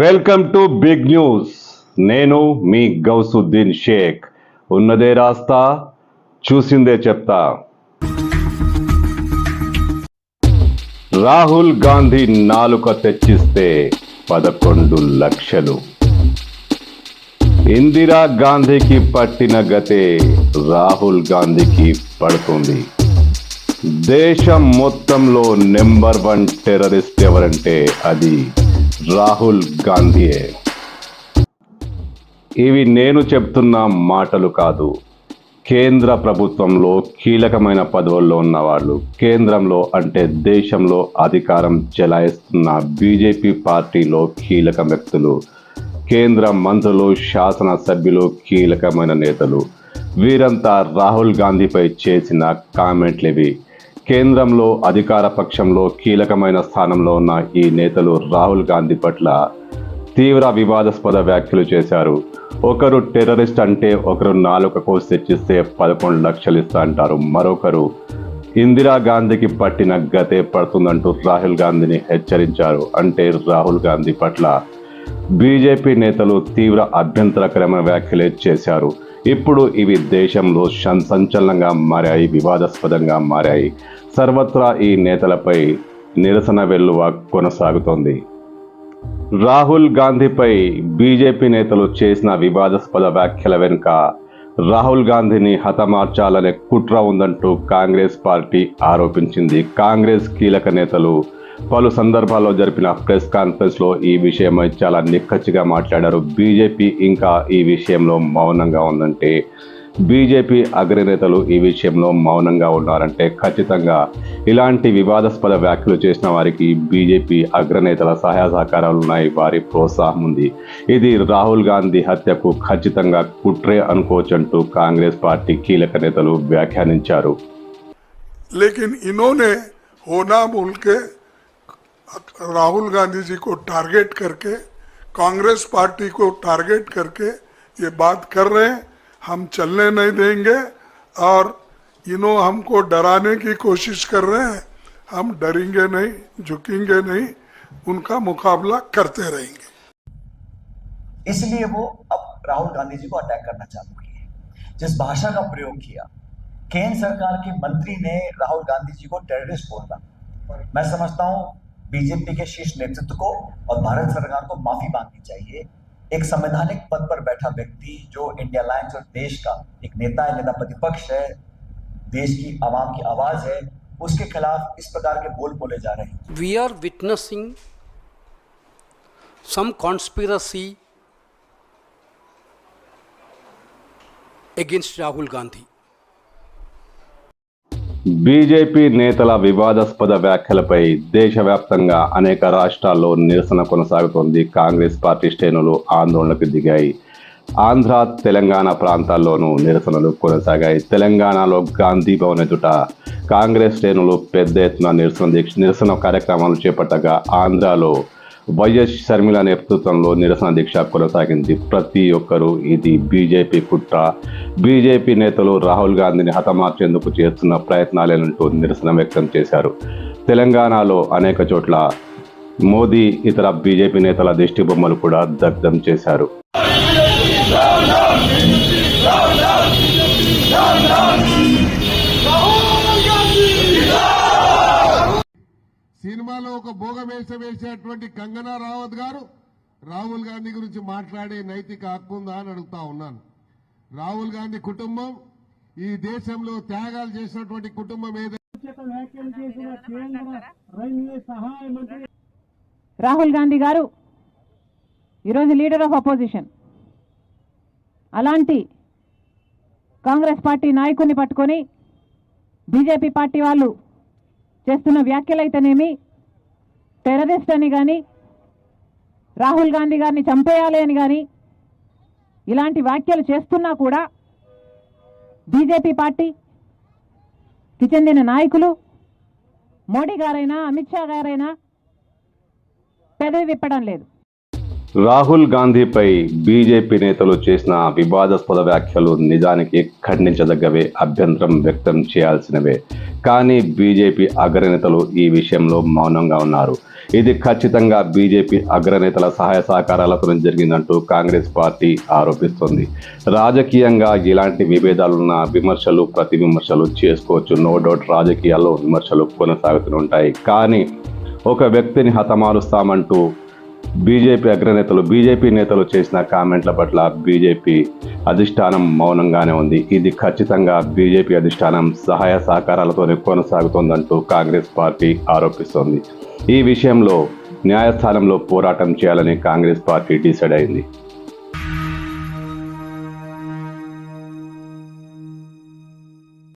Welcome to big news. నేను మీ గౌసుద్దీన్ షేక్. ఉన్నదే రాస్తా, చూసిందే చెప్తా. రాహుల్ గాంధీ నాలుక తెచ్చిస్తే 11 లక్షలు. ఇందిరా గాంధీకి పట్టిన గతే రాహుల్ గాంధీకి పడుతుంది. దేశం మొత్తంలో నెంబర్ 1 టెర్రరిస్ట్ ఎవరంటే అది రాహుల్ గాంధీయే. ఇవి నేను చెప్తున్న మాటలు కాదు. కేంద్ర ప్రభుత్వంలో కీలకమైన పదవుల్లో ఉన్నవాళ్ళు, కేంద్రంలో అంటే దేశంలో అధికారం చెలాయిస్తున్న బీజేపీ పార్టీలో కీలక వ్యక్తులు, కేంద్ర మంత్రులు, శాసనసభ్యులు, కీలకమైన నేతలు, వీరంతా రాహుల్ గాంధీపై చేసిన కామెంట్లివి. కేంద్రంలో అధికార పక్షంలో కీలకమైన స్థానంలో ఉన్న ఈ నేతలు రాహుల్ గాంధీ పట్ల తీవ్ర వివాదాస్పద వ్యాఖ్యలు చేశారు. ఒకరు టెర్రరిస్ట్ అంటే ఒకరు నాలుక కోసి తెచ్చిస్తే 11 లక్షలు ఇస్తా అంటారు. మరొకరు ఇందిరా గాంధీకి పట్టిన గతే పడుతుందంటూ రాహుల్ గాంధీని హెచ్చరించారు. అంటే రాహుల్ గాంధీ పట్ల బీజేపీ నేతలు తీవ్ర అభ్యంతరకరమైన వ్యాఖ్యలే చేశారు. ఇప్పుడు ఇవి దేశంలో సంచలనంగా మారాయి, వివాదాస్పదంగా మారాయి. సర్వత్రా ఈ నేతలపై నిరసన వెల్లువ కొనసాగుతోంది. రాహుల్ గాంధీపై బీజేపీ నేతలు చేసిన వివాదాస్పద వ్యాఖ్యల వెనుక రాహుల్ గాంధీని హతమార్చాలనే కుట్ర ఉందంటూ కాంగ్రెస్ పార్టీ ఆరోపించింది. కాంగ్రెస్ కీలక నేతలు పలు సందర్భాల్లో జరిపిన ప్రెస్ కాన్ఫరెన్స్లో ఈ విషయమై చాలా నిక్కచ్చిగా మాట్లాడారు. బీజేపీ ఇంకా ఈ విషయంలో మౌనంగా ఉందంటే, బీజేపీ అగ్రనేతలు ఈ విషయంలో మౌనంగా ఉన్నారంటే ఖచ్చితంగా ఇలాంటి వివాదాస్పద వ్యాఖ్యలు చేసిన వారికి బీజేపీ అగ్రనేతల సహాయ సహకారాలు ఉన్నాయి, వారి ప్రోత్సాహం ఉంది. ఇది రాహుల్ గాంధీ హత్యకు ఖచ్చితంగా కుట్రే అనుకోవచ్చంటూ కాంగ్రెస్ పార్టీ కీలక నేతలు వ్యాఖ్యానించారు. लेकिन इन्होंने होना बोल के राहुल गांधी जी को टारगेट करके, कांग्रेस पार्टी को टारगेट करके ये बात कर रहे हैं. हम चलने नहीं देंगे और इन्हों हमको डराने की कोशिश कर रहे हैं. हम डरेंगे नहीं, झुकेंगे नहीं, उनका मुकाबला करते रहेंगे. इसलिए वो अब राहुल गांधी जी को अटैक करना चालू किए. जिस भाषा का प्रयोग किया, केंद्र सरकार के मंत्री ने राहुल गांधी जी को टेररिस्ट बोला. मैं समझता हूं बीजेपी के शीर्ष नेतृत्व को और भारत सरकार को माफी मांगनी चाहिए. एक संवैधानिक पद पर बैठा व्यक्ति जो इंडिया अलायंस और देश का एक नेता है, नेता प्रतिपक्ष है, देश की आवाम की आवाज है, उसके खिलाफ इस प्रकार के बोल बोले जा रहे हैं. We are witnessing some conspiracy against Rahul Gandhi. BJP నేతల వివాదాస్పద వ్యాఖ్యలపై దేశవ్యాప్తంగా అనేక రాష్ట్రాల్లో నిరసన కొనసాగుతోంది. కాంగ్రెస్ పార్టీ శ్రేణులు ఆందోళనకు దిగాయి. ఆంధ్ర, తెలంగాణ ప్రాంతాల్లోనూ నిరసనలు కొనసాగాయి. తెలంగాణలో గాంధీ భవన్ ఎదుట కాంగ్రెస్ శ్రేణులు పెద్ద ఎత్తున నిరసన కార్యక్రమాలు చేపట్టగా, ఆంధ్రాలో వైఎస్ షర్మిల నేతృత్వంలో నిరసన దీక్ష కొనసాగింది. ప్రతి ఒక్కరూ ఇది బీజేపీ కుట్ర, బీజేపీ నేతలు రాహుల్ గాంధీని హతమార్చేందుకు చేస్తున్న ప్రయత్నాలేనంటూ నిరసన వ్యక్తం చేశారు. తెలంగాణలో అనేక చోట్ల మోదీ ఇతర బీజేపీ నేతల దిష్టి బొమ్మలు కూడా దగ్ధం చేశారు. సినిమాలో ఒక భోగమేషం వేసేటువంటి కంగనా రావత్ గారు రాహుల్ గాంధీ గురించి మాట్లాడే నైతిక హక్కు ఉందా అని అడుగుతా ఉన్నాను. రాహుల్ గాంధీ కుటుంబం ఈ దేశంలో త్యాగాలు చేసినటువంటి కుటుంబం ఏదైతే, రాహుల్ గాంధీ గారు ఈరోజు లీడర్ ఆఫ్ అపోజిషన్, అలాంటి కాంగ్రెస్ పార్టీ నాయకుడిని పట్టుకొని బీజేపీ పార్టీ వాళ్ళు చేస్తున్న వ్యాఖ్యలైతేనేమి, టెర్రరిస్ట్ అని కానీ, రాహుల్ గాంధీ గారిని చంపేయాలి అని కానీ ఇలాంటి వ్యాఖ్యలు చేస్తున్నా కూడా బీజేపీ పార్టీకి చెందిన నాయకులు, మోడీ గారైనా అమిత్ షా గారైనా పెదవి విప్పడం లేదు. రాహుల్ గాంధీపై బీజేపీ నేతలు చేసిన వివాదాస్పద వ్యాఖ్యలు నిజానికి ఖండించదగ్గవే, అభ్యంతరం వ్యక్తం చేయాల్సినవే. కానీ బీజేపీ అగ్రనేతలు ఈ విషయంలో మౌనంగా ఉన్నారు. ఇది ఖచ్చితంగా బీజేపీ అగ్రనేతల సహాయ సహకారాలతో జరిగిందంటూ కాంగ్రెస్ పార్టీ ఆరోపిస్తోంది. రాజకీయంగా ఇలాంటి విభేదాలున్న విమర్శలు ప్రతి విమర్శలు చేసుకోవచ్చు. నో డౌట్ రాజకీయాల్లో విమర్శలు కొనసాగుతూ ఉంటాయి. కానీ ఒక వ్యక్తిని హతమారుస్తామంటూ బీజేపీ నేతలు చేసిన కామెంట్ల పట్ల బీజేపీ అధిష్టానం మౌనంగానే ఉంది. ఇది ఖచ్చితంగా బీజేపీ అధిష్టానం సహాయ సహకారాలతోనే కొనసాగుతోందంటూ కాంగ్రెస్ పార్టీ ఆరోపిస్తోంది. ఈ విషయంలో న్యాయస్థానంలో పోరాటం చేయాలని కాంగ్రెస్ పార్టీ డిసైడ్ అయింది.